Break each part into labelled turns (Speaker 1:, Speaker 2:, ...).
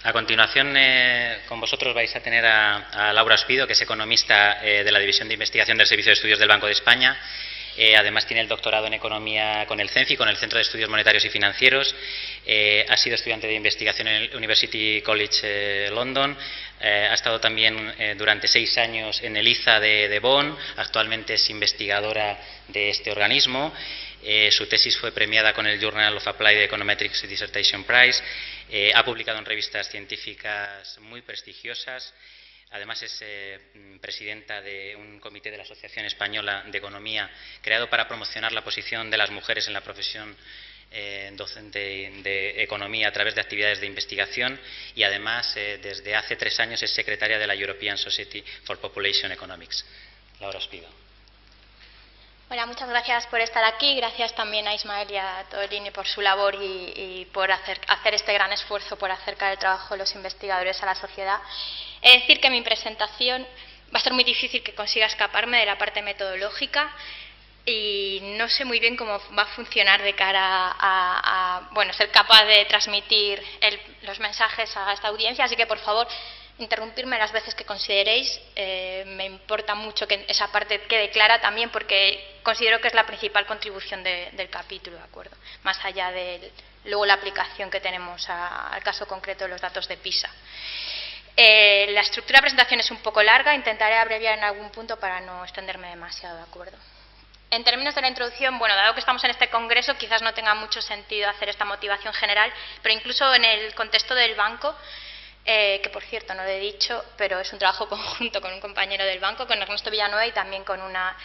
Speaker 1: A continuación, con vosotros vais a tener a Laura Ospido, que es economista de la División de Investigación del Servicio de Estudios del Banco de España. Además, tiene el doctorado en Economía con el CENFI, con el Centro de Estudios Monetarios y Financieros. Ha sido estudiante de investigación en el University College London. Ha estado también durante 6 años en el IZA de Bonn. Actualmente es investigadora de este organismo. Su tesis fue premiada con el Journal of Applied Econometrics Dissertation Prize. Ha publicado en revistas científicas muy prestigiosas. Además, es presidenta de un comité de la Asociación Española de Economía, creado para promocionar la posición de las mujeres en la profesión docente de economía a través de actividades de investigación, y además, desde hace 3 años, es secretaria de la European Society for Population Economics. Laura Ospido.
Speaker 2: Hola, muchas gracias por estar aquí. Gracias también a Ismael y a Tolini por su labor y por hacer este gran esfuerzo por acercar el trabajo de los investigadores a la sociedad. Es decir, que mi presentación va a ser muy difícil que consiga escaparme de la parte metodológica y no sé muy bien cómo va a funcionar de cara a ser capaz de transmitir los mensajes a esta audiencia, así que por favor interrumpirme las veces que consideréis. Me importa mucho que esa parte quede clara también, porque considero que es la principal contribución del capítulo, ¿de acuerdo? Más allá de luego la aplicación que tenemos al caso concreto de los datos de PISA. La estructura de presentación es un poco larga, intentaré abreviar en algún punto para no extenderme demasiado, ¿de acuerdo? En términos de la introducción, dado que estamos en este congreso, quizás no tenga mucho sentido hacer esta motivación general, pero incluso en el contexto del banco, que por cierto no lo he dicho, pero es un trabajo conjunto con un compañero del banco, con Ernesto Villanueva, y también con una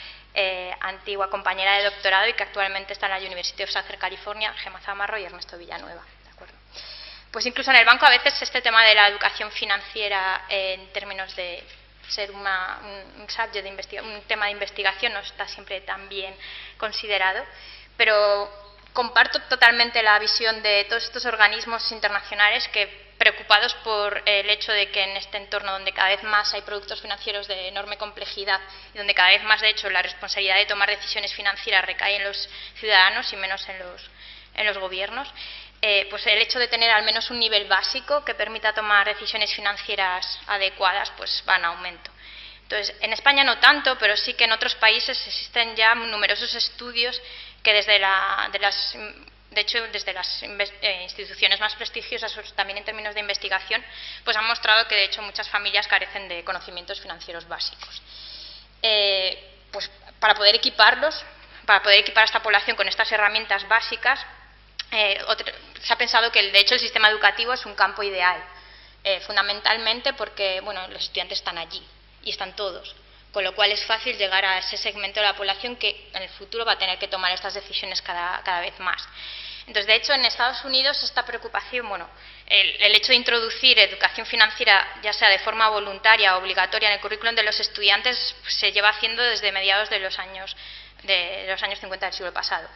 Speaker 2: antigua compañera de doctorado y que actualmente está en la University of Southern California, Gemma Zamarro y Ernesto Villanueva. Pues incluso en el banco a veces este tema de la educación financiera en términos de ser un tema de investigación no está siempre tan bien considerado, pero comparto totalmente la visión de todos estos organismos internacionales que, preocupados por el hecho de que en este entorno donde cada vez más hay productos financieros de enorme complejidad y donde cada vez más, de hecho, la responsabilidad de tomar decisiones financieras recae en los ciudadanos y menos en los gobiernos, pues el hecho de tener al menos un nivel básico que permita tomar decisiones financieras adecuadas pues va en aumento. Entonces, en España no tanto, pero sí que en otros países existen ya numerosos estudios que desde las instituciones más prestigiosas, también en términos de investigación, pues han mostrado que de hecho muchas familias carecen de conocimientos financieros básicos. Pues para poder equipar a esta población con estas herramientas básicas, se ha pensado que de hecho el sistema educativo es un campo ideal, fundamentalmente porque los estudiantes están allí y están todos, con lo cual es fácil llegar a ese segmento de la población que en el futuro va a tener que tomar estas decisiones cada vez más. Entonces, de hecho, en Estados Unidos esta preocupación, el hecho de introducir educación financiera, ya sea de forma voluntaria o obligatoria en el currículum de los estudiantes, pues, se lleva haciendo desde mediados de los años 50 del siglo pasado.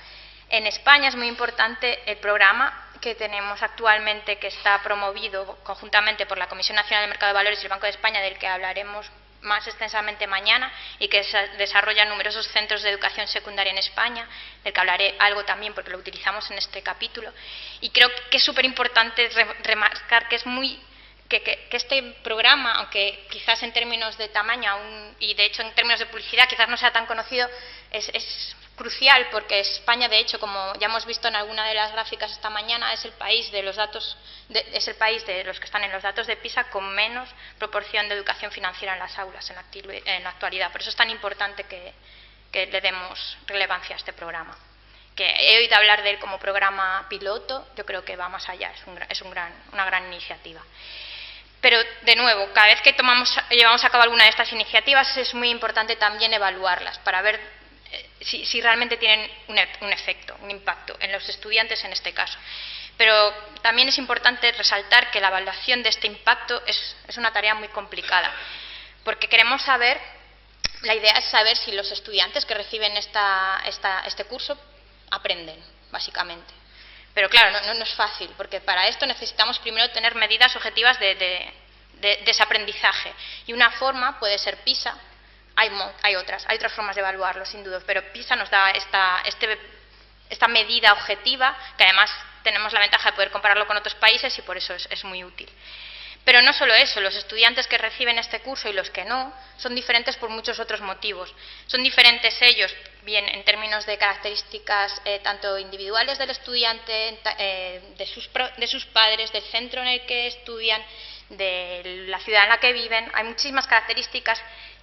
Speaker 2: En España es muy importante el programa que tenemos actualmente, que está promovido conjuntamente por la Comisión Nacional del Mercado de Valores y el Banco de España, del que hablaremos más extensamente mañana, y que desarrolla numerosos centros de educación secundaria en España, del que hablaré algo también porque lo utilizamos en este capítulo. Y creo que es súper importante remarcar que este programa, aunque quizás en términos de tamaño y de hecho en términos de publicidad quizás no sea tan conocido, es crucial, porque España, de hecho, como ya hemos visto en alguna de las gráficas esta mañana, es el país de los que están en los datos de PISA con menos proporción de educación financiera en las aulas en la actualidad. Por eso es tan importante que le demos relevancia a este programa, que he oído hablar de él como programa piloto. Yo creo que va más allá, es una gran iniciativa. Pero, de nuevo, cada vez que llevamos a cabo alguna de estas iniciativas es muy importante también evaluarlas para ver si realmente tienen un efecto, un impacto en los estudiantes en este caso. Pero también es importante resaltar que la evaluación de este impacto es una tarea muy complicada, porque la idea es saber si los estudiantes que reciben este curso aprenden, básicamente. Pero claro, no es fácil, porque para esto necesitamos primero tener medidas objetivas de ese aprendizaje. Y una forma puede ser PISA. Hay otras formas de evaluarlo, sin duda, pero PISA nos da esta medida objetiva, que además tenemos la ventaja de poder compararlo con otros países y por eso es muy útil. Pero no solo eso, los estudiantes que reciben este curso y los que no, son diferentes por muchos otros motivos. Son diferentes ellos, bien en términos de características tanto individuales del estudiante, de sus padres, del centro en el que estudian, de la ciudad en la que viven. Hay muchísimas características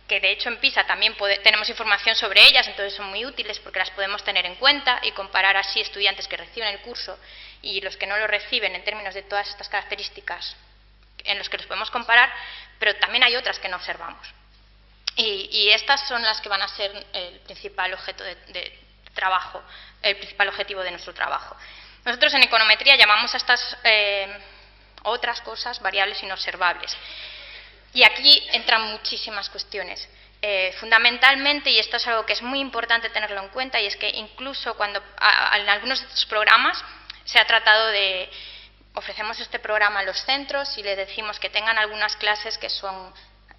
Speaker 2: que de hecho en PISA también tenemos información sobre ellas, entonces son muy útiles porque las podemos tener en cuenta y comparar así estudiantes que reciben el curso y los que no lo reciben en términos de todas estas características en los que los podemos comparar, pero también hay otras que no observamos. Y estas son las que van a ser el principal objeto de trabajo, el principal objetivo de nuestro trabajo. Nosotros en econometría llamamos a estas otras cosas variables inobservables. Y aquí entran muchísimas cuestiones. Fundamentalmente, y esto es algo que es muy importante tenerlo en cuenta, y es que incluso cuando en algunos de estos programas se ha tratado de... Ofrecemos este programa a los centros y les decimos que tengan algunas clases que son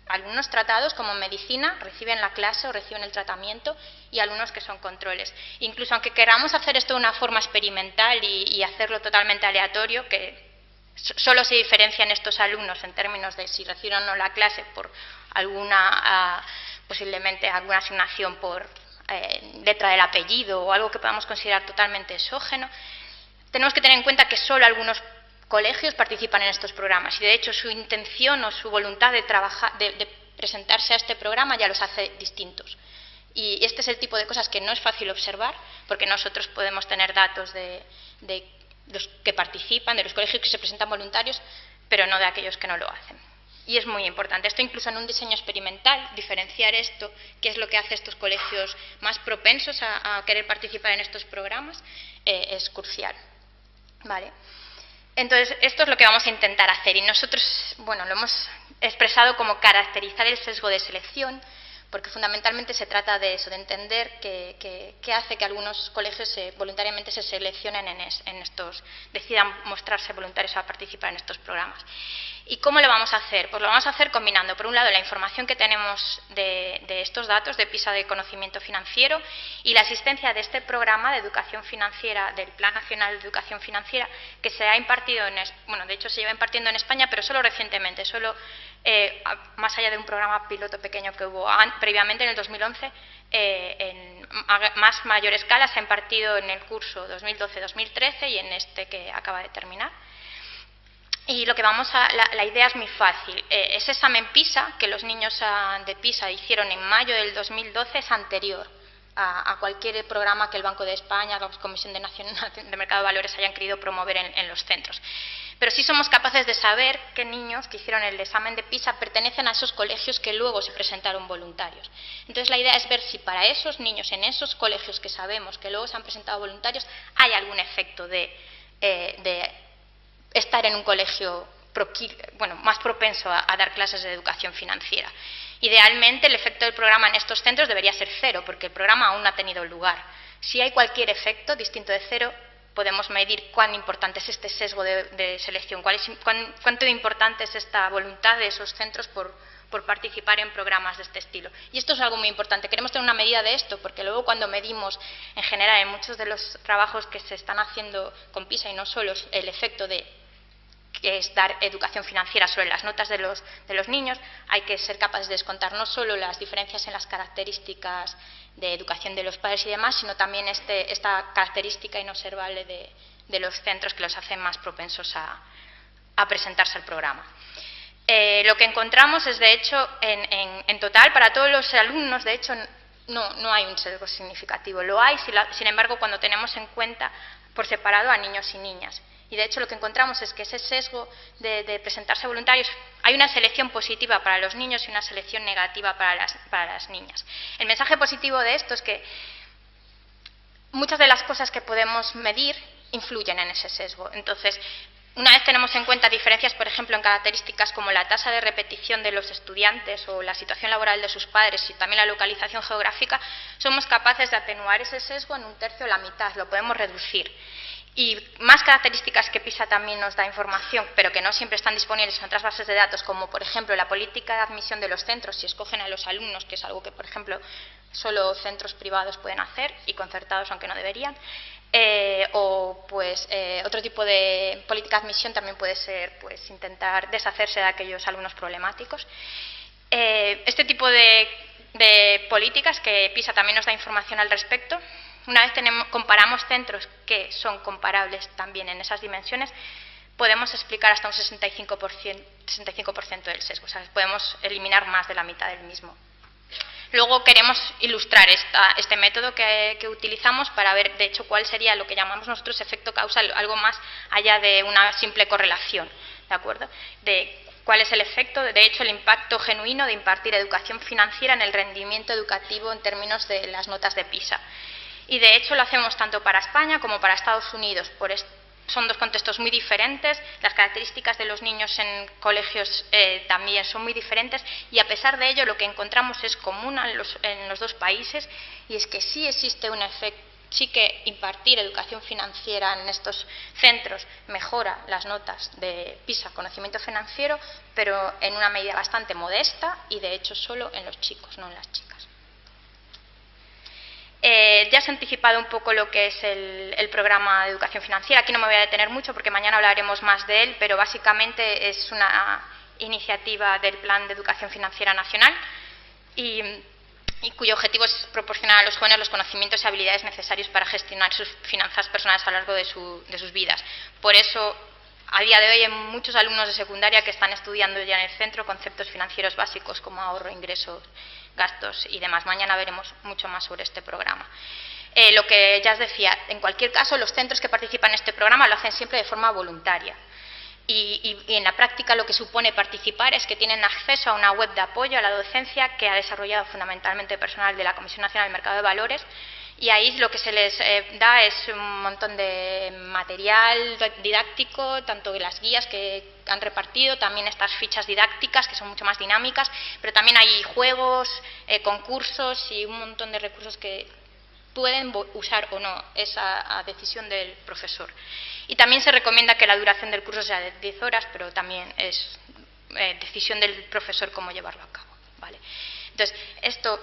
Speaker 2: alumnos tratados como medicina, reciben la clase o reciben el tratamiento, y alumnos que son controles. Incluso aunque queramos hacer esto de una forma experimental y hacerlo totalmente aleatorio, que solo se diferencian estos alumnos en términos de si reciben o no la clase por alguna, posiblemente alguna asignación por letra del apellido o algo que podamos considerar totalmente exógeno, tenemos que tener en cuenta que solo algunos colegios participan en estos programas y de hecho su intención o su voluntad de trabajar, de presentarse a este programa ya los hace distintos. Y este es el tipo de cosas que no es fácil observar porque nosotros podemos tener datos de los que participan, de los colegios que se presentan voluntarios, pero no de aquellos que no lo hacen. Y es muy importante. Esto incluso en un diseño experimental, diferenciar esto, qué es lo que hace estos colegios más propensos a querer participar en estos programas, es crucial. ¿Vale? Entonces, esto es lo que vamos a intentar hacer y nosotros, bueno, lo hemos expresado como caracterizar el sesgo de selección, porque fundamentalmente se trata de eso, de entender qué hace que algunos colegios voluntariamente se seleccionen en estos, decidan mostrarse voluntarios a participar en estos programas. ¿Y cómo lo vamos a hacer? Pues lo vamos a hacer combinando, por un lado, la información que tenemos de estos datos de PISA de conocimiento financiero y la existencia de este programa de educación financiera, del Plan Nacional de Educación Financiera, que se ha impartido, bueno, de hecho se lleva impartiendo en España, pero solo recientemente, solo más allá de un programa piloto pequeño que hubo previamente en el 2011, en más mayor escala se ha impartido en el curso 2012-2013 y en este que acaba de terminar. Y lo que la idea es muy fácil. Ese examen PISA, que los niños de PISA hicieron en mayo del 2012, es anterior a cualquier programa que el Banco de España, la Comisión Nacional de Mercado de Valores hayan querido promover en los centros. Pero sí somos capaces de saber qué niños que hicieron el examen de PISA pertenecen a esos colegios que luego se presentaron voluntarios. Entonces la idea es ver si para esos niños en esos colegios que sabemos que luego se han presentado voluntarios hay algún efecto de estar en un colegio más propenso a dar clases de educación financiera. Idealmente, el efecto del programa en estos centros debería ser cero, porque el programa aún no ha tenido lugar. Si hay cualquier efecto distinto de cero, podemos medir cuán importante es este sesgo de selección, cuánto importante es esta voluntad de esos centros por participar en programas de este estilo. Y esto es algo muy importante. Queremos tener una medida de esto, porque luego cuando medimos, en general, en muchos de los trabajos que se están haciendo con PISA, y no solo el efecto que es dar educación financiera sobre las notas de los niños, hay que ser capaces de descontar no solo las diferencias en las características de educación de los padres y demás, sino también esta característica inobservable de los centros que los hacen más propensos a presentarse al programa. Lo que encontramos es, de hecho, en total, para todos los alumnos, de hecho, no hay un sesgo significativo. Lo hay, sin embargo, cuando tenemos en cuenta por separado a niños y niñas. Y de hecho lo que encontramos es que ese sesgo de presentarse voluntarios, hay una selección positiva para los niños y una selección negativa para las niñas. El mensaje positivo de esto es que muchas de las cosas que podemos medir influyen en ese sesgo. Entonces, una vez tenemos en cuenta diferencias, por ejemplo, en características como la tasa de repetición de los estudiantes o la situación laboral de sus padres y también la localización geográfica, somos capaces de atenuar ese sesgo en un tercio o la mitad, lo podemos reducir. Y más características que PISA también nos da información, pero que no siempre están disponibles en otras bases de datos, como por ejemplo la política de admisión de los centros, si escogen a los alumnos, que es algo que por ejemplo solo centros privados pueden hacer y concertados aunque no deberían. O pues otro tipo de política de admisión también puede ser pues intentar deshacerse de aquellos alumnos problemáticos. Este tipo de políticas, que PISA también nos da información al respecto, una vez comparamos centros que son comparables también en esas dimensiones, podemos explicar hasta un 65% del sesgo, o sea, podemos eliminar más de la mitad del mismo. Luego queremos ilustrar este método que utilizamos para ver, de hecho, cuál sería lo que llamamos nosotros efecto causal, algo más allá de una simple correlación, ¿de acuerdo? De cuál es el efecto, de hecho, el impacto genuino de impartir educación financiera en el rendimiento educativo en términos de las notas de PISA. Y, de hecho, lo hacemos tanto para España como para Estados Unidos. Son dos contextos muy diferentes, las características de los niños en colegios también son muy diferentes, y a pesar de ello lo que encontramos es común en los dos países, y es que sí existe un efecto, sí que impartir educación financiera en estos centros mejora las notas de PISA, conocimiento financiero, pero en una medida bastante modesta y de hecho solo en los chicos, no en las chicas. Ya se ha anticipado un poco lo que es el programa de educación financiera. Aquí no me voy a detener mucho porque mañana hablaremos más de él, pero básicamente es una iniciativa del Plan de Educación Financiera Nacional y cuyo objetivo es proporcionar a los jóvenes los conocimientos y habilidades necesarios para gestionar sus finanzas personales a lo largo de sus vidas. Por eso, a día de hoy, hay muchos alumnos de secundaria que están estudiando ya en el centro conceptos financieros básicos como ahorro, ingresos, gastos y demás. Mañana veremos mucho más sobre este programa. Lo que ya os decía, en cualquier caso, los centros que participan en este programa lo hacen siempre de forma voluntaria. Y en la práctica lo que supone participar es que tienen acceso a una web de apoyo a la docencia que ha desarrollado fundamentalmente personal de la Comisión Nacional del Mercado de Valores, y ahí lo que se les da es un montón de material didáctico, tanto de las guías que han repartido, también estas fichas didácticas que son mucho más dinámicas, pero también hay juegos, concursos y un montón de recursos que pueden usar o no, esa a decisión del profesor. Y también se recomienda que la duración del curso sea de 10 horas, pero también es decisión del profesor cómo llevarlo a cabo, ¿vale? Entonces, esto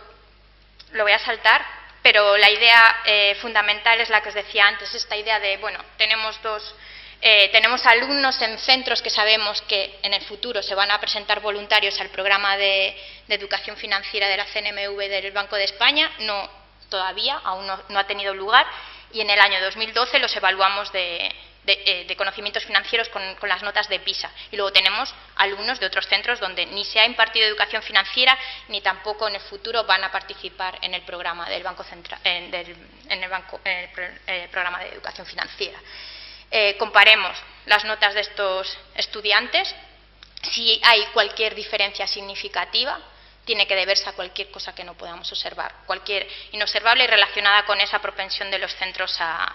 Speaker 2: lo voy a saltar, pero la idea fundamental es la que os decía antes, esta idea de, bueno, tenemos alumnos en centros que sabemos que en el futuro se van a presentar voluntarios al programa de educación financiera de la CNMV del Banco de España, todavía, aún no ha tenido lugar, y en el año 2012 los evaluamos de conocimientos financieros con las notas de PISA. Y luego tenemos alumnos de otros centros donde ni se ha impartido educación financiera ni tampoco en el futuro van a participar en el programa del Banco Central, en el programa de educación financiera. Comparemos las notas de estos estudiantes. Si hay cualquier diferencia significativa, tiene que deberse a cualquier cosa que no podamos observar, cualquier inobservable y relacionada con esa propensión de los centros a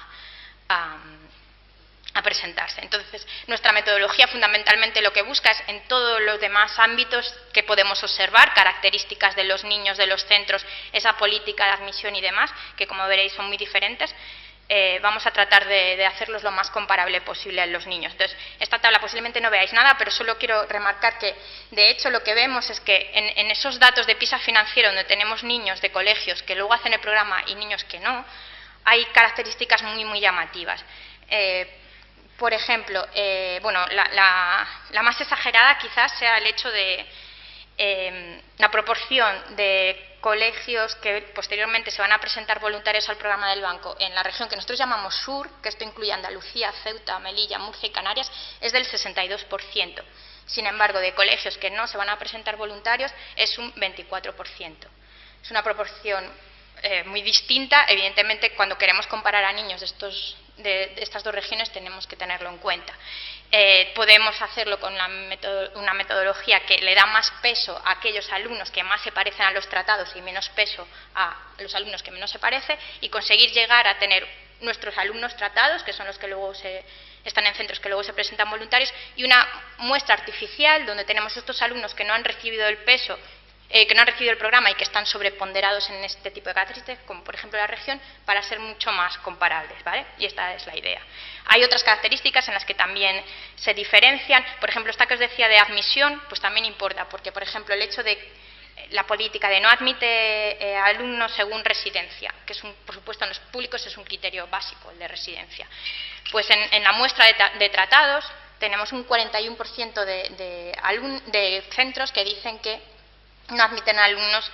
Speaker 2: presentarse. Entonces, nuestra metodología fundamentalmente lo que busca es en todos los demás ámbitos que podemos observar, características de los niños, de los centros, esa política de admisión y demás, que como veréis son muy diferentes, vamos a tratar de hacerlos lo más comparable posible en los niños. Entonces, esta tabla posiblemente no veáis nada, pero solo quiero remarcar que, de hecho, lo que vemos es que en esos datos de PISA financiero, donde tenemos niños de colegios que luego hacen el programa y niños que no, hay características muy, muy llamativas. Por ejemplo, bueno, la más exagerada quizás sea el hecho de la proporción de colegios que posteriormente se van a presentar voluntarios al programa del banco en la región que nosotros llamamos sur, que esto incluye Andalucía, Ceuta, Melilla, Murcia y Canarias, es del 62%. Sin embargo, de colegios que no se van a presentar voluntarios es un 24%. Es una proporción muy distinta. Evidentemente, cuando queremos comparar a niños de estas dos regiones tenemos que tenerlo en cuenta. Podemos hacerlo con una metodología que le da más peso a aquellos alumnos que más se parecen a los tratados y menos peso a los alumnos que menos se parecen, y conseguir llegar a tener nuestros alumnos tratados, que son los que luego están en centros que luego se presentan voluntarios, y una muestra artificial donde tenemos estos alumnos que no han recibido el peso, que no han recibido el programa y que están sobreponderados en este tipo de características, como por ejemplo la región, para ser mucho más comparables, ¿vale? Y esta es la idea. Hay otras características en las que también se diferencian. Por ejemplo, esta que os decía de admisión, pues también importa, porque por ejemplo el hecho de la política de no admite alumnos según residencia, que es por supuesto en los públicos es un criterio básico, el de residencia. Pues en la muestra de tratados tenemos un 41% de centros que dicen que no admiten alumnos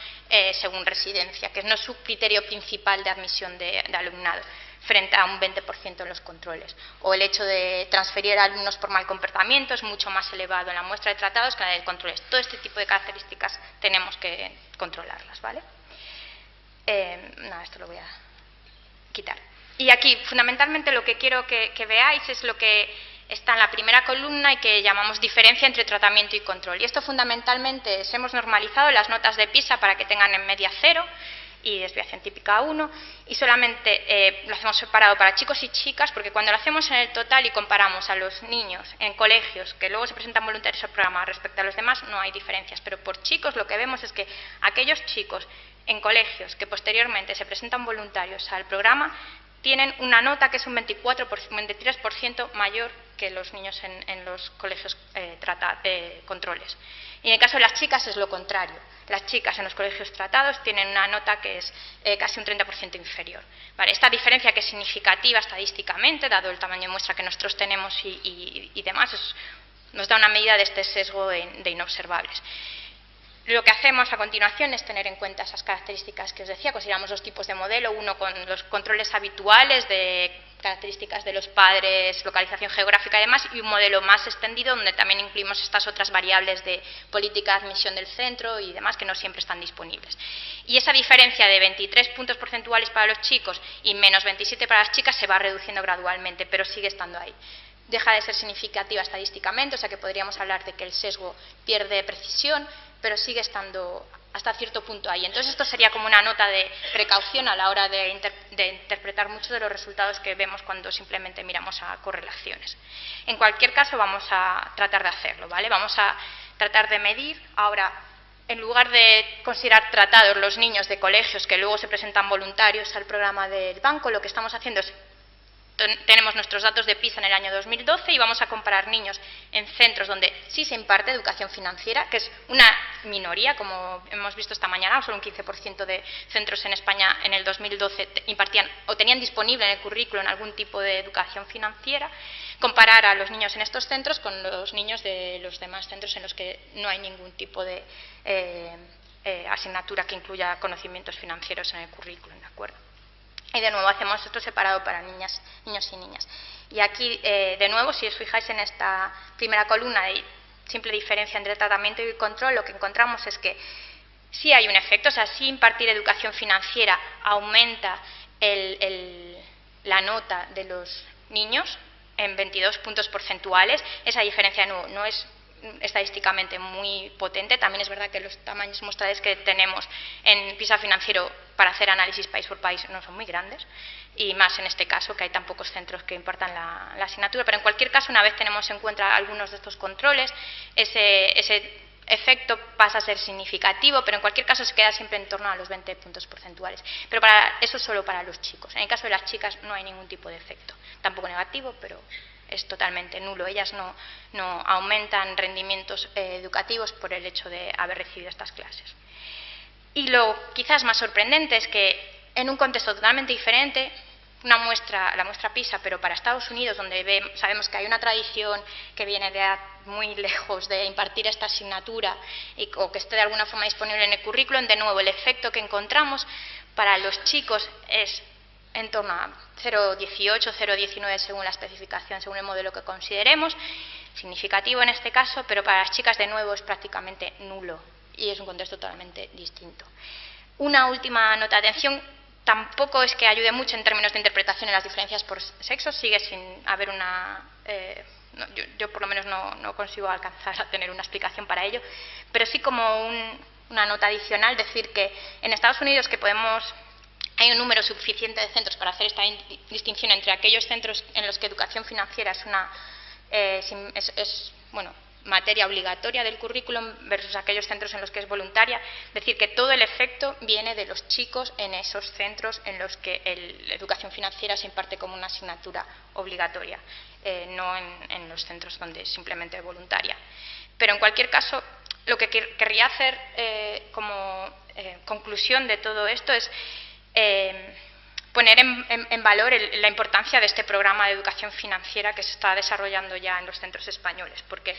Speaker 2: según residencia, que no es su criterio principal de admisión de alumnado, frente a un 20% en los controles. O el hecho de transferir a alumnos por mal comportamiento es mucho más elevado en la muestra de tratados que en la de controles. Todo este tipo de características tenemos que controlarlas, ¿vale? Esto lo voy a quitar. Y aquí, fundamentalmente, lo que quiero que veáis es lo que está en la primera columna y que llamamos diferencia entre tratamiento y control. Y esto, fundamentalmente, hemos normalizado las notas de PISA para que tengan en media 0 y desviación típica 1, y solamente lo hacemos separado para chicos y chicas, porque cuando lo hacemos en el total y comparamos a los niños en colegios que luego se presentan voluntarios al programa respecto a los demás, no hay diferencias, pero por chicos lo que vemos es que aquellos chicos en colegios que posteriormente se presentan voluntarios al programa tienen una nota que es un 23% mayor que los niños en los colegios controles. Y en el caso de las chicas es lo contrario. Las chicas en los colegios tratados tienen una nota que es casi un 30% inferior. Vale, esta diferencia, que es significativa estadísticamente, dado el tamaño de muestra que nosotros tenemos y demás, nos da una medida de este sesgo de inobservables. Lo que hacemos a continuación es tener en cuenta esas características que os decía. Consideramos dos tipos de modelo, uno con los controles habituales de características de los padres, localización geográfica y demás, y un modelo más extendido donde también incluimos estas otras variables de política de admisión del centro y demás que no siempre están disponibles. Y esa diferencia de 23 puntos porcentuales para los chicos y menos 27 para las chicas se va reduciendo gradualmente, pero sigue estando ahí. Deja de ser significativa estadísticamente, o sea que podríamos hablar de que el sesgo pierde precisión, pero sigue estando hasta cierto punto ahí. Entonces esto sería como una nota de precaución a la hora de interpretar muchos de los resultados que vemos cuando simplemente miramos a correlaciones. En cualquier caso vamos a tratar de hacerlo, ¿vale? Vamos a tratar de medir. Ahora, en lugar de considerar tratados los niños de colegios que luego se presentan voluntarios al programa del banco, lo que estamos haciendo es tenemos nuestros datos de PISA en el año 2012 y vamos a comparar niños en centros donde sí se imparte educación financiera, que es una minoría, como hemos visto esta mañana, solo un 15% de centros en España en el 2012 impartían o tenían disponible en el currículo en algún tipo de educación financiera, comparar a los niños en estos centros con los niños de los demás centros en los que no hay ningún tipo de asignatura que incluya conocimientos financieros en el currículo, ¿de acuerdo? Y de nuevo hacemos esto separado para niños y niñas. Y aquí, de nuevo, si os fijáis en esta primera columna de simple diferencia entre tratamiento y control, lo que encontramos es que sí hay un efecto, o sea, sí impartir educación financiera aumenta la nota de los niños en 22 puntos porcentuales. Esa diferencia no es estadísticamente muy potente. También es verdad que los tamaños muestrales que tenemos en PISA financiero para hacer análisis país por país no son muy grandes, y más en este caso que hay tan pocos centros que impartan la asignatura, pero en cualquier caso, una vez tenemos en cuenta algunos de estos controles, ese efecto pasa a ser significativo, pero en cualquier caso se queda siempre en torno a los 20 puntos porcentuales. Pero eso es solo para los chicos. En el caso de las chicas no hay ningún tipo de efecto, tampoco negativo, pero es totalmente nulo. Ellas no aumentan rendimientos educativos por el hecho de haber recibido estas clases. Y lo quizás más sorprendente es que en un contexto totalmente diferente, la muestra PISA, pero para Estados Unidos, donde sabemos que hay una tradición que viene de muy lejos de impartir esta asignatura o que esté de alguna forma disponible en el currículum, de nuevo el efecto que encontramos para los chicos es en torno a 0,18, 0,19 según la especificación, según el modelo que consideremos, significativo en este caso, pero para las chicas de nuevo es prácticamente nulo y es un contexto totalmente distinto. Una última nota de atención, tampoco es que ayude mucho en términos de interpretación en las diferencias por sexo, sigue sin haber una... yo por lo menos no consigo alcanzar a tener una explicación para ello, pero sí como una nota adicional, decir que en Estados Unidos hay un número suficiente de centros para hacer esta distinción entre aquellos centros en los que educación financiera es materia obligatoria del currículum versus aquellos centros en los que es voluntaria. Es decir, que todo el efecto viene de los chicos en esos centros en los que la educación financiera se imparte como una asignatura obligatoria, no en los centros donde es simplemente voluntaria. Pero en cualquier caso, lo que querría hacer como conclusión de todo esto es poner en valor la importancia de este programa de educación financiera que se está desarrollando ya en los centros españoles, porque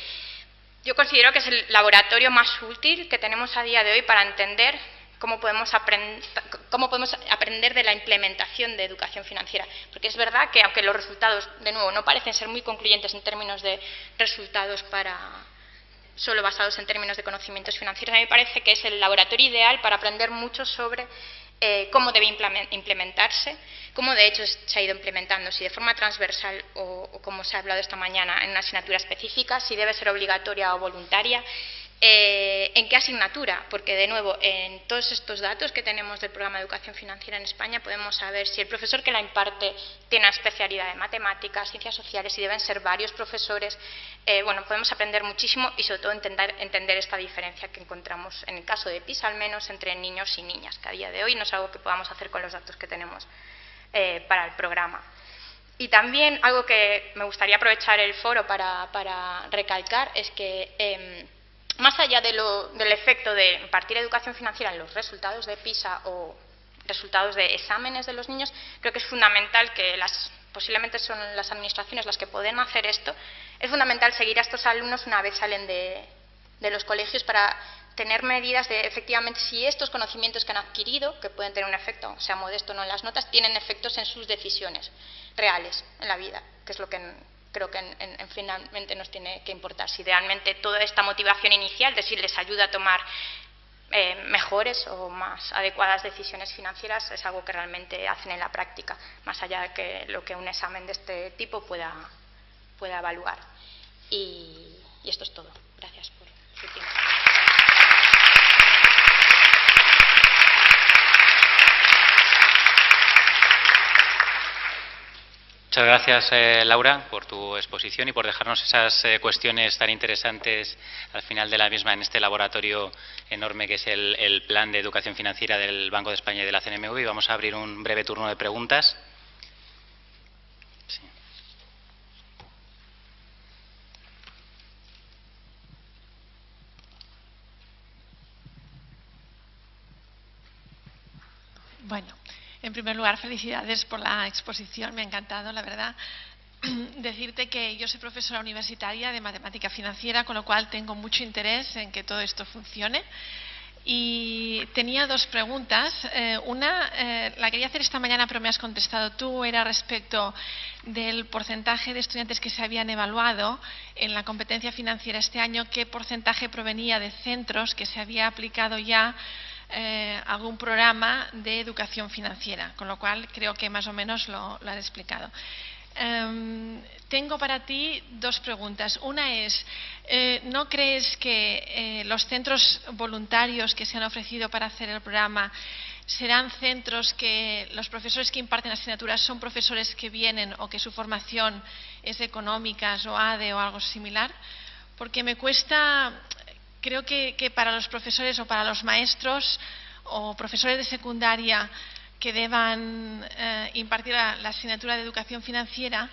Speaker 2: yo considero que es el laboratorio más útil que tenemos a día de hoy para entender cómo podemos aprender de la implementación de educación financiera. Porque es verdad que, aunque los resultados, de nuevo, no parecen ser muy concluyentes en términos de resultados solo basados en términos de conocimientos financieros, a mí me parece que es el laboratorio ideal para aprender mucho sobre cómo debe implementarse, cómo de hecho se ha ido implementando, si de forma transversal o como se ha hablado esta mañana, en una asignatura específica, si debe ser obligatoria o voluntaria, en qué asignatura, porque de nuevo en todos estos datos que tenemos del programa de educación financiera en España podemos saber si el profesor que la imparte tiene una especialidad de matemáticas, ciencias sociales, si deben ser varios profesores. Bueno, podemos aprender muchísimo y sobre todo entender esta diferencia que encontramos en el caso de PISA, al menos entre niños y niñas, que a día de hoy no es algo que podamos hacer con los datos que tenemos para el programa. Y también algo que me gustaría aprovechar el foro para recalcar es que más allá del efecto de impartir educación financiera en los resultados de PISA o resultados de exámenes de los niños, creo que es fundamental que posiblemente son las administraciones las que pueden hacer esto, es fundamental seguir a estos alumnos una vez salen de los colegios para tener medidas de, efectivamente, si estos conocimientos que han adquirido, que pueden tener un efecto, sea modesto o no en las notas, tienen efectos en sus decisiones reales en la vida, que es lo que creo que finalmente nos tiene que importar. Si realmente toda esta motivación inicial de si les ayuda a tomar mejores o más adecuadas decisiones financieras es algo que realmente hacen en la práctica, más allá de que lo que un examen de este tipo pueda evaluar. Y esto es todo. Gracias por su tiempo.
Speaker 1: Muchas gracias, Laura, por tu exposición y por dejarnos esas cuestiones tan interesantes al final de la misma en este laboratorio enorme que es el Plan de Educación Financiera del Banco de España y de la CNMV. Y vamos a abrir un breve turno de preguntas. Sí.
Speaker 3: Bueno, en primer lugar, felicidades por la exposición, me ha encantado, la verdad. Decirte que yo soy profesora universitaria de matemática financiera, con lo cual tengo mucho interés en que todo esto funcione. Y tenía dos preguntas. Una, la quería hacer esta mañana, pero me has contestado tú, era respecto del porcentaje de estudiantes que se habían evaluado en la competencia financiera este año, qué porcentaje provenía de centros que se había aplicado ya algún programa de educación financiera, con lo cual creo que más o menos lo has explicado. Tengo para ti dos preguntas. Una es, ¿no crees que los centros voluntarios que se han ofrecido para hacer el programa serán centros que los profesores que imparten asignaturas son profesores que vienen o que su formación es económicas o ADE o algo similar? Porque me cuesta... Creo que para los profesores o para los maestros o profesores de secundaria que deban impartir la asignatura de educación financiera,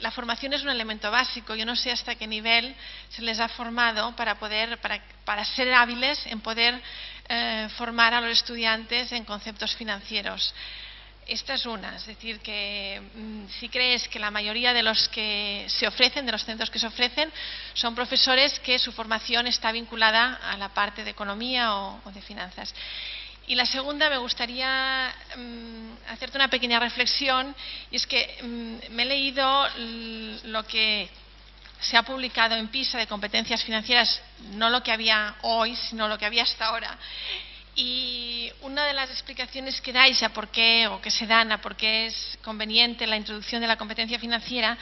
Speaker 3: la formación es un elemento básico. Yo no sé hasta qué nivel se les ha formado para ser hábiles en poder formar a los estudiantes en conceptos financieros. Esta es una, es decir, que si crees que la mayoría de los que se ofrecen, de los centros que se ofrecen, son profesores que su formación está vinculada a la parte de economía o de finanzas. Y la segunda, me gustaría hacerte una pequeña reflexión, y es que me he leído lo que se ha publicado en PISA de competencias financieras, no lo que había hoy, sino lo que había hasta ahora. Y una de las explicaciones que dais a por qué, o que se dan a por qué es conveniente la introducción de la competencia financiera,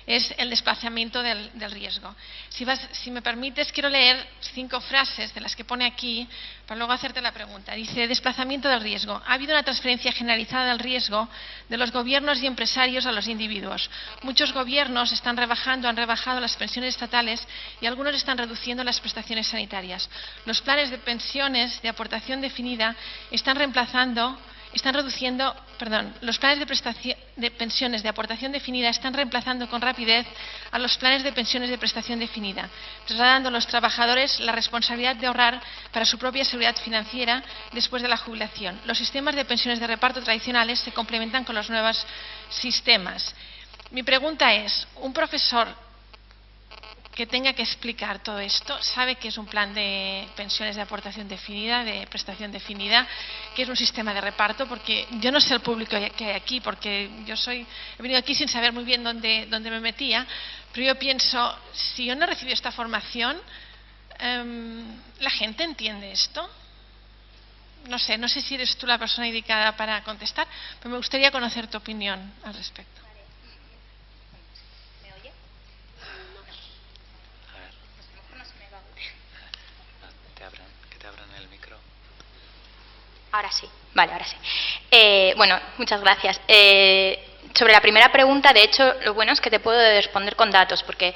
Speaker 3: es el desplazamiento del riesgo. Si me permites, quiero leer 5 frases de las que pone aquí para luego hacerte la pregunta. Dice: desplazamiento del riesgo. Ha habido una transferencia generalizada del riesgo de los gobiernos y empresarios a los individuos. Muchos gobiernos han rebajado las pensiones estatales y algunos están reduciendo las prestaciones sanitarias. Los planes de pensiones de aportación definida los planes de pensiones de aportación definida están reemplazando con rapidez a los planes de pensiones de prestación definida, trasladando a los trabajadores la responsabilidad de ahorrar para su propia seguridad financiera después de la jubilación. Los sistemas de pensiones de reparto tradicionales se complementan con los nuevos sistemas. Mi pregunta es, ¿un profesor que tenga que explicar todo esto sabe que es un plan de pensiones de aportación definida, de prestación definida, que es un sistema de reparto? Porque yo no sé el público que hay aquí, porque he venido aquí sin saber muy bien dónde me metía, pero yo pienso, si yo no he recibido esta formación, ¿la gente entiende esto? No sé si eres tú la persona indicada para contestar, pero me gustaría conocer tu opinión al respecto.
Speaker 1: Que te abran el micro.
Speaker 2: Ahora sí, vale, ahora sí. Bueno, muchas gracias. Sobre la primera pregunta, de hecho, lo bueno es que te puedo responder con datos, porque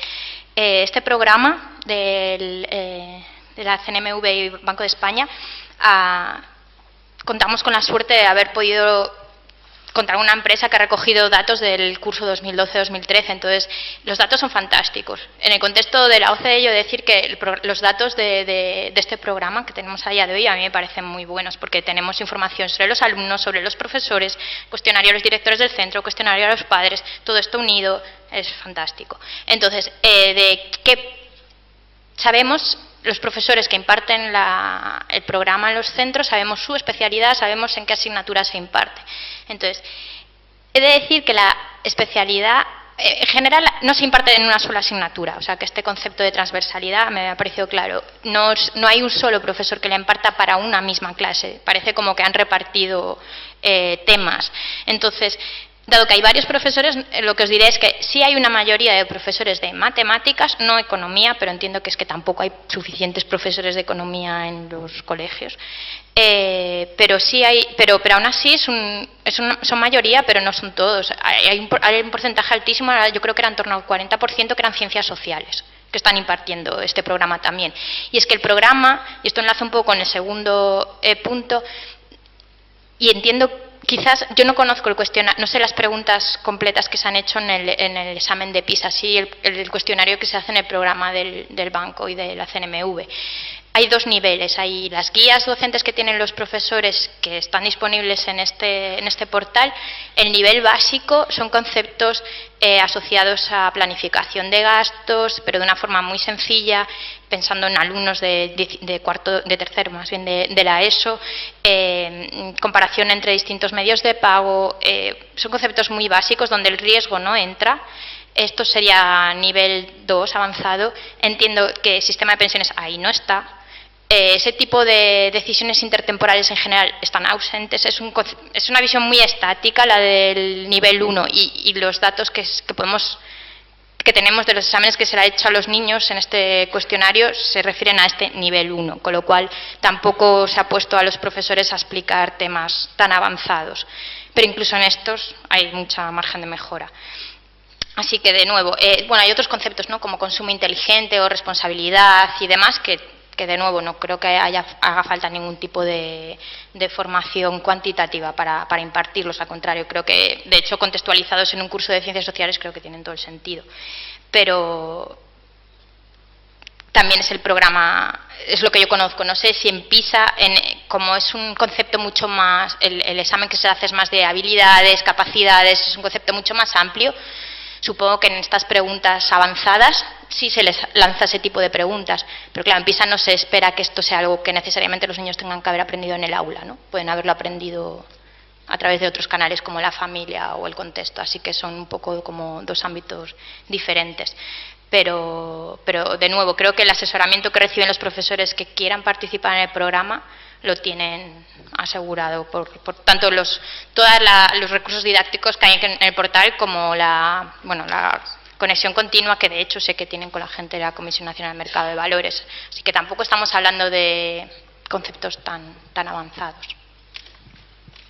Speaker 2: este programa de la CNMV y Banco de España, contamos con la suerte de haber podido contra una empresa que ha recogido datos del curso 2012-2013, entonces los datos son fantásticos. En el contexto de la OCDE, yo decir que los datos de este programa que tenemos a día de hoy a mí me parecen muy buenos, porque tenemos información sobre los alumnos, sobre los profesores, cuestionario a los directores del centro, cuestionario a los padres, todo esto unido, es fantástico. Entonces, ¿de qué sabemos? Los profesores que imparten el programa en los centros, sabemos su especialidad, sabemos en qué asignatura se imparte. Entonces, he de decir que la especialidad en general no se imparte en una sola asignatura, o sea que este concepto de transversalidad me ha parecido claro. No hay un solo profesor que la imparta para una misma clase, parece como que han repartido temas. Entonces, dado que hay varios profesores, lo que os diré es que sí hay una mayoría de profesores de matemáticas, no economía, pero entiendo que es que tampoco hay suficientes profesores de economía en los colegios. Pero sí hay, pero aún así son mayoría, pero no son todos. Hay un porcentaje altísimo, yo creo que era en torno al 40% que eran ciencias sociales, que están impartiendo este programa también. Y es que el programa, y esto enlaza un poco con el segundo punto, y entiendo. Quizás yo no conozco el cuestionario, no sé las preguntas completas que se han hecho en el examen de PISA, sí el cuestionario que se hace en el programa del banco y de la CNMV. Hay dos niveles, hay las guías docentes que tienen los profesores que están disponibles en este portal. El nivel básico son conceptos asociados a planificación de gastos, pero de una forma muy sencilla, pensando en alumnos de tercero, más bien de la ESO, comparación entre distintos medios de pago, son conceptos muy básicos donde el riesgo no entra. Esto sería nivel 2 avanzado. Entiendo que el sistema de pensiones ahí no está. Ese tipo de decisiones intertemporales en general están ausentes. Es una visión muy estática la del nivel 1 y los datos que tenemos de los exámenes que se le ha hecho a los niños en este cuestionario se refieren a este nivel 1, con lo cual tampoco se ha puesto a los profesores a explicar temas tan avanzados. Pero incluso en estos hay mucha margen de mejora. Así que, de nuevo, bueno, hay otros conceptos, ¿no?, como consumo inteligente o responsabilidad y demás, que de nuevo no creo que haga falta ningún tipo de formación cuantitativa para impartirlos. Al contrario, creo que, de hecho, contextualizados en un curso de ciencias sociales, creo que tienen todo el sentido. Pero también es el programa, es lo que yo conozco. No sé si en PISA, como es un concepto mucho más, el examen que se hace es más de habilidades, capacidades, es un concepto mucho más amplio. Supongo que en estas preguntas avanzadas sí se les lanza ese tipo de preguntas, pero claro, en PISA no se espera que esto sea algo que necesariamente los niños tengan que haber aprendido en el aula, ¿no? Pueden haberlo aprendido a través de otros canales como la familia o el contexto, así que son un poco como dos ámbitos diferentes. Pero de nuevo, creo que el asesoramiento que reciben los profesores que quieran participar en el programa lo tienen asegurado por tanto todos los recursos didácticos que hay en el portal, como la conexión continua que de hecho sé que tienen con la gente de la Comisión Nacional del Mercado de Valores. Así que tampoco estamos hablando de conceptos tan avanzados.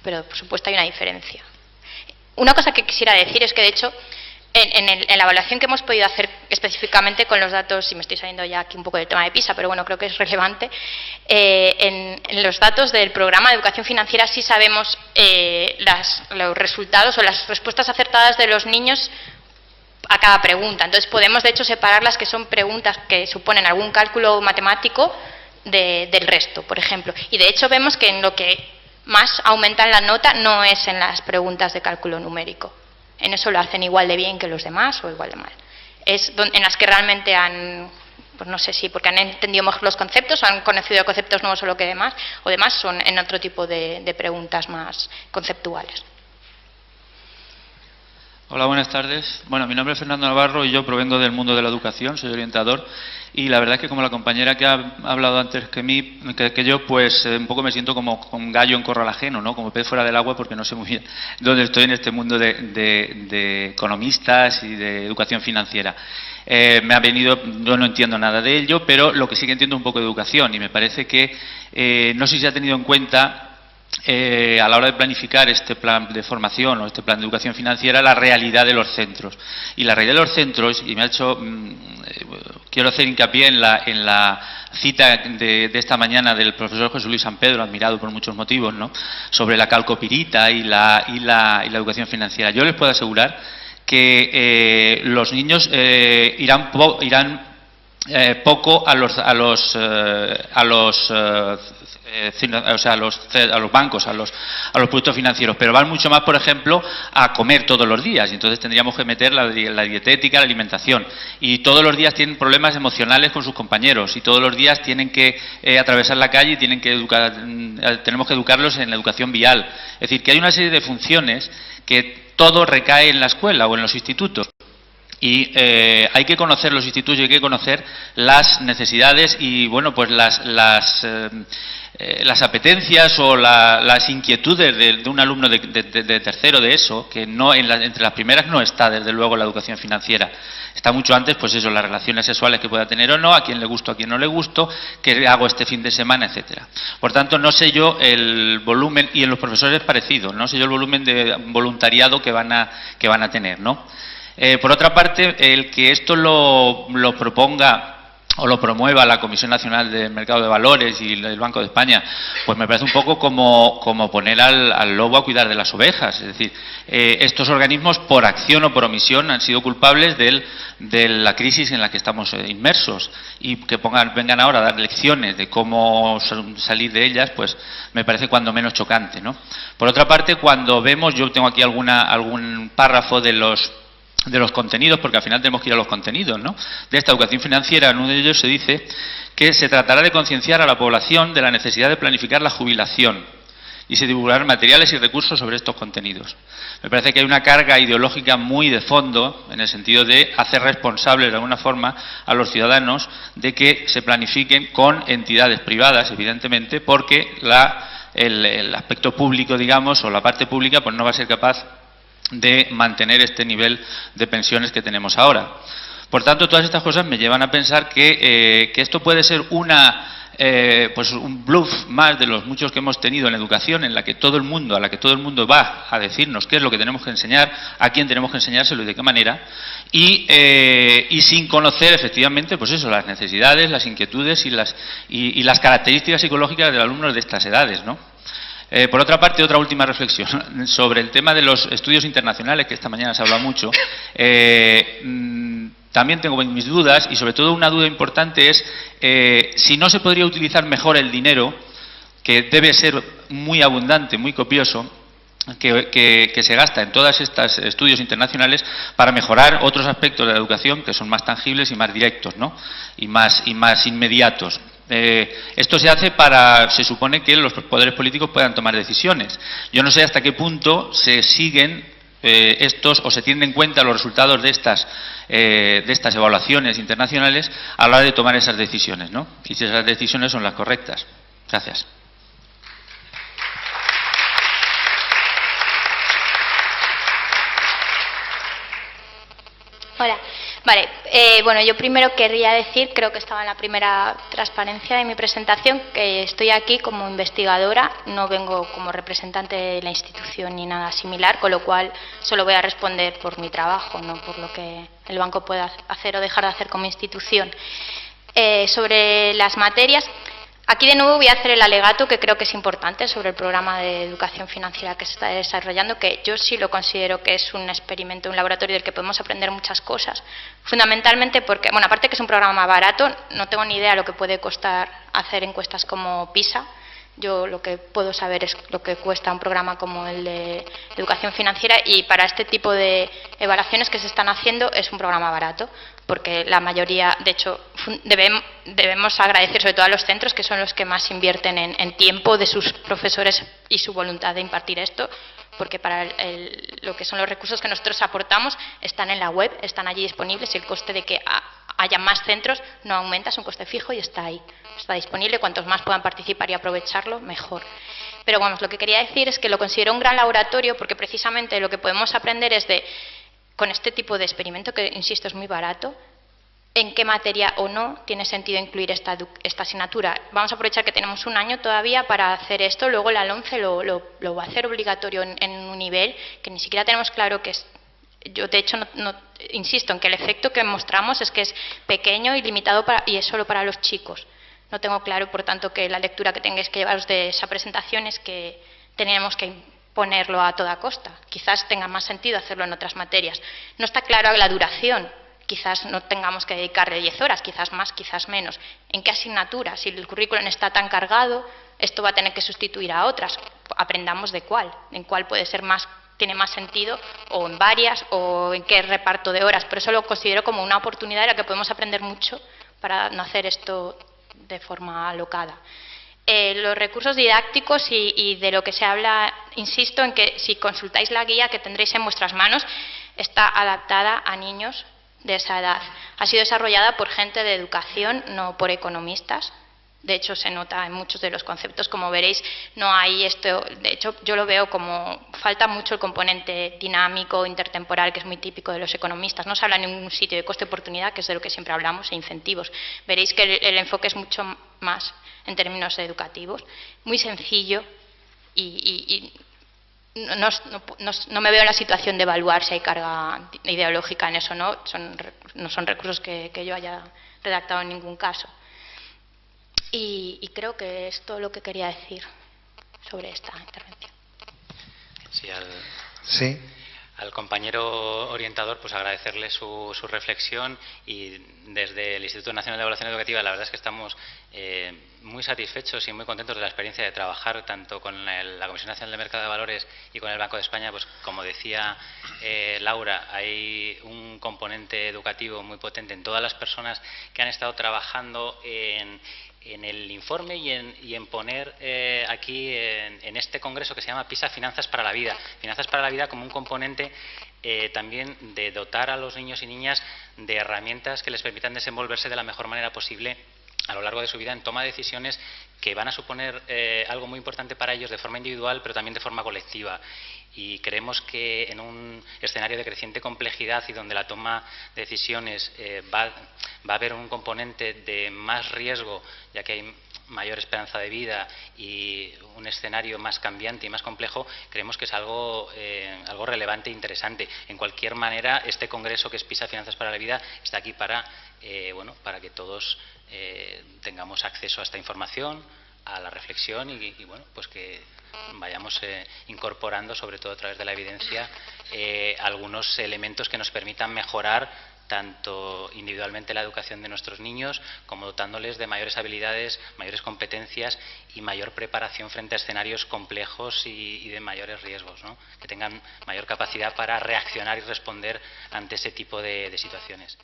Speaker 2: Pero por supuesto hay una diferencia. Una cosa que quisiera decir es que de hecho en la evaluación que hemos podido hacer específicamente con los datos, y me estoy saliendo ya aquí un poco del tema de PISA, pero bueno, creo que es relevante, en los datos del programa de educación financiera sí sabemos los resultados o las respuestas acertadas de los niños a cada pregunta. Entonces podemos de hecho separar las que son preguntas que suponen algún cálculo matemático del resto, por ejemplo. Y de hecho vemos que en lo que más aumenta la nota no es en las preguntas de cálculo numérico. En eso lo hacen igual de bien que los demás o igual de mal. Es en las que realmente han, pues no sé si porque han entendido mejor los conceptos o han conocido conceptos nuevos o lo que demás, o demás son en otro tipo de preguntas más conceptuales.
Speaker 4: Hola, buenas tardes. Bueno, mi nombre es Fernando Navarro y yo provengo del mundo de la educación, soy orientador y la verdad es que como la compañera que ha hablado antes que yo, pues un poco me siento como con gallo en corral ajeno, ¿no? Como pez fuera del agua porque no sé muy bien dónde estoy en este mundo de economistas y de educación financiera. Me ha venido, yo no entiendo nada de ello, pero lo que sí que entiendo es un poco de educación y me parece que no sé si se ha tenido en cuenta a la hora de planificar este plan de formación o este plan de educación financiera, la realidad de los centros. Y la realidad de los centros, y me ha hecho, quiero hacer hincapié en la cita de esta mañana del profesor José Luis San Pedro, admirado por muchos motivos, ¿no?, sobre la calcopirita y la educación financiera. Yo les puedo asegurar que los niños irán poco a los bancos, a los productos financieros, pero van mucho más, por ejemplo, a comer todos los días, y entonces tendríamos que meter la dietética, la alimentación, y todos los días tienen problemas emocionales con sus compañeros, y todos los días tienen que atravesar la calle y tenemos que educarlos en la educación vial. Es decir, que hay una serie de funciones que todo recae en la escuela o en los institutos. Y hay que conocer los institutos y hay que conocer las necesidades y, bueno, pues las apetencias o las inquietudes de un alumno de tercero de ESO, que no entre las primeras no está, desde luego, la educación financiera. Está mucho antes, pues eso, las relaciones sexuales que pueda tener o no, a quién le gusto, a quién no le gusto, qué hago este fin de semana, etcétera. Por tanto, no sé yo el volumen, y en los profesores es parecido, no sé yo el volumen de voluntariado que van a tener, ¿no? Por otra parte, el que esto lo proponga o lo promueva la Comisión Nacional del Mercado de Valores y el Banco de España, pues me parece un poco como poner al lobo a cuidar de las ovejas. Es decir, estos organismos, por acción o por omisión, han sido culpables de la crisis en la que estamos inmersos, y que vengan ahora a dar lecciones de cómo salir de ellas, pues me parece cuando menos chocante, ¿no? Por otra parte, cuando vemos, yo tengo aquí algún párrafo de los contenidos, porque al final tenemos que ir a los contenidos, ¿no?, de esta educación financiera. En uno de ellos se dice que se tratará de concienciar a la población de la necesidad de planificar la jubilación y se divulgarán materiales y recursos sobre estos contenidos. Me parece que hay una carga ideológica muy de fondo, en el sentido de hacer responsables de alguna forma a los ciudadanos de que se planifiquen con entidades privadas, evidentemente, porque el aspecto público, digamos, o la parte pública, pues no va a ser capaz de mantener este nivel de pensiones que tenemos ahora. Por tanto, todas estas cosas me llevan a pensar que esto puede ser pues un bluff más de los muchos que hemos tenido en la educación, en la que todo el mundo va a decirnos qué es lo que tenemos que enseñar, a quién tenemos que enseñárselo y de qué manera, y sin conocer efectivamente, pues eso, las necesidades, las inquietudes y las características psicológicas del alumno de estas edades, ¿no? Por otra parte, otra última reflexión sobre el tema de los estudios internacionales, que esta mañana se ha hablado mucho. También tengo mis dudas, y sobre todo una duda importante es si no se podría utilizar mejor el dinero, que debe ser muy abundante, muy copioso, que se gasta en todos estos estudios internacionales, para mejorar otros aspectos de la educación que son más tangibles y más directos, ¿no?, y más inmediatos. Esto se hace se supone que los poderes políticos puedan tomar decisiones. Yo no sé hasta qué punto se siguen o se tienen en cuenta los resultados de estas evaluaciones internacionales a la hora de tomar esas decisiones, ¿no?, y si esas decisiones son las correctas. Gracias.
Speaker 5: Hola,
Speaker 2: Vale, bueno, yo primero querría decir, creo que estaba en la primera transparencia de mi presentación, que estoy aquí como investigadora, no vengo como representante de la institución ni nada similar, con lo cual solo voy a responder por mi trabajo, no por lo que el banco pueda hacer o dejar de hacer como institución. Sobre las materias, aquí de nuevo voy a hacer el alegato que creo que es importante sobre el programa de educación financiera que se está desarrollando, que yo sí lo considero que es un experimento, un laboratorio del que podemos aprender muchas cosas. Fundamentalmente porque, bueno, aparte que es un programa barato, no tengo ni idea de lo que puede costar hacer encuestas como PISA. Yo lo que puedo saber es lo que cuesta un programa como el de educación financiera, y para este tipo de evaluaciones que se están haciendo es un programa barato, porque la mayoría, de hecho, debemos agradecer sobre todo a los centros, que son los que más invierten en tiempo de sus profesores y su voluntad de impartir esto, porque para lo que son los recursos que nosotros aportamos están en la web, están allí disponibles, y el coste de que haya más centros no aumenta, es un coste fijo y está ahí, está disponible. Cuantos más puedan participar y aprovecharlo, mejor. Pero vamos, lo que quería decir es que lo considero un gran laboratorio, porque precisamente lo que podemos aprender es con este tipo de experimento, que insisto es muy barato, en qué materia o no tiene sentido incluir esta asignatura. Vamos a aprovechar que tenemos un año todavía para hacer esto, luego la LOMCE lo va a hacer obligatorio en un nivel que ni siquiera tenemos claro que es. Yo, de hecho, no insisto en que el efecto que mostramos es que es pequeño y limitado y es solo para los chicos. No tengo claro, por tanto, que la lectura que tengáis que llevaros de esa presentación es que tenemos que imponerlo a toda costa. Quizás tenga más sentido hacerlo en otras materias. No está claro la duración. Quizás no tengamos que dedicarle 10 horas, quizás más, quizás menos. ¿En qué asignatura? Si el currículum está tan cargado, esto va a tener que sustituir a otras. Aprendamos de cuál, en cuál puede ser tiene más sentido, o en varias, o en qué reparto de horas. Por eso lo considero como una oportunidad en la que podemos aprender mucho para no hacer esto de forma alocada. Los recursos didácticos y de lo que se habla, insisto en que si consultáis la guía que tendréis en vuestras manos, está adaptada a niños de esa edad. Ha sido desarrollada por gente de educación, no por economistas. De hecho, se nota en muchos de los conceptos, como veréis, no hay esto. De hecho, yo lo veo como falta mucho el componente dinámico, intertemporal, que es muy típico de los economistas. No se habla en ningún sitio de coste-oportunidad, que es de lo que siempre hablamos, e incentivos. Veréis que el enfoque es mucho más en términos educativos, muy sencillo, y no me veo en la situación de evaluar si hay carga ideológica en eso, no son recursos que yo haya redactado en ningún caso. Y creo que es todo lo que quería decir sobre esta intervención.
Speaker 1: Sí, al compañero orientador, pues agradecerle su reflexión, y desde el Instituto Nacional de Evaluación Educativa la verdad es que estamos muy satisfechos y muy contentos de la experiencia de trabajar tanto con la Comisión Nacional de Mercado de Valores y con el Banco de España. Pues como decía Laura, hay un componente educativo muy potente en todas las personas que han estado trabajando en el informe y en poner aquí en este congreso que se llama PISA Finanzas para la Vida. Finanzas para la Vida como un componente también de dotar a los niños y niñas de herramientas que les permitan desenvolverse de la mejor manera posible a lo largo de su vida en toma de decisiones que van a suponer algo muy importante para ellos de forma individual, pero también de forma colectiva. Y creemos que en un escenario de creciente complejidad y donde la toma de decisiones va a haber un componente de más riesgo, ya que hay mayor esperanza de vida y un escenario más cambiante y más complejo, creemos que es algo relevante e interesante. En cualquier manera, este congreso, que es PISA Finanzas para la Vida, está aquí para que todos tengamos acceso a esta información, a la reflexión y bueno, pues que vayamos incorporando, sobre todo a través de la evidencia, algunos elementos que nos permitan mejorar tanto individualmente la educación de nuestros niños, como dotándoles de mayores habilidades, mayores competencias y mayor preparación frente a escenarios complejos y de mayores riesgos, ¿no? Que tengan mayor capacidad para reaccionar y responder ante ese tipo de situaciones.